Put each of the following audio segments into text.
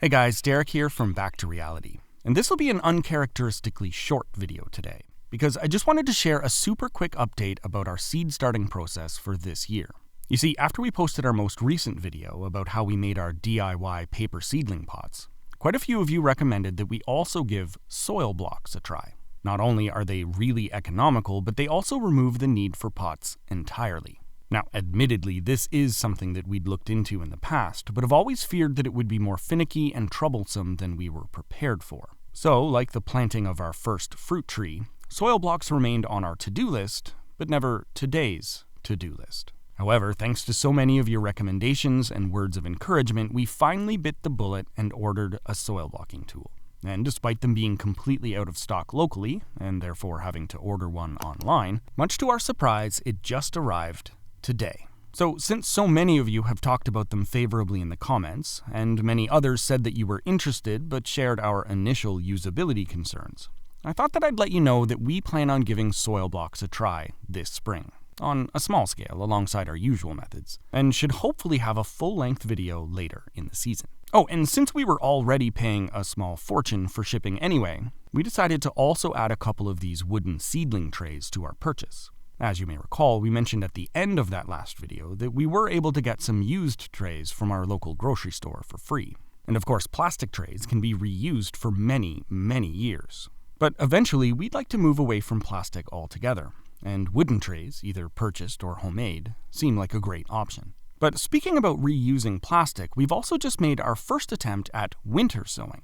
Hey guys, Derek here from Back to Reality. And this will be an uncharacteristically short video today, because I just wanted to share a super quick update about our seed starting process for this year. You see, after we posted our most recent video about how we made our DIY paper seedling pots, quite a few of you recommended that we also give soil blocks a try. Not only are they really economical, but they also remove the need for pots entirely. Now, admittedly, this is something that we'd looked into in the past, but have always feared that it would be more finicky and troublesome than we were prepared for. So, like the planting of our first fruit tree, soil blocks remained on our to-do list, but never today's to-do list. However, thanks to so many of your recommendations and words of encouragement, we finally bit the bullet and ordered a soil blocking tool. And despite them being completely out of stock locally, and therefore having to order one online, much to our surprise, it just arrived today. So since so many of you have talked about them favorably in the comments, and many others said that you were interested but shared our initial usability concerns, I thought that I'd let you know that we plan on giving soil blocks a try this spring, on a small scale alongside our usual methods, and should hopefully have a full-length video later in the season. Oh, and since we were already paying a small fortune for shipping anyway, we decided to also add a couple of these wooden seedling trays to our purchase. As you may recall, we mentioned at the end of that last video that we were able to get some used trays from our local grocery store for free. And of course, plastic trays can be reused for many, many years. But eventually, we'd like to move away from plastic altogether, and wooden trays, either purchased or homemade, seem like a great option. But speaking about reusing plastic, we've also just made our first attempt at winter sowing,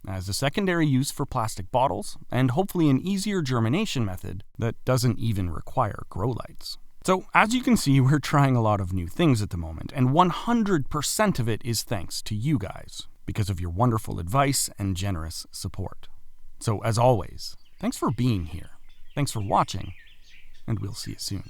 as a secondary use for plastic bottles, and hopefully an easier germination method that doesn't even require grow lights. So as you can see, we're trying a lot of new things at the moment, and 100% of it is thanks to you guys, because of your wonderful advice and generous support. So as always, thanks for being here, thanks for watching, and we'll see you soon.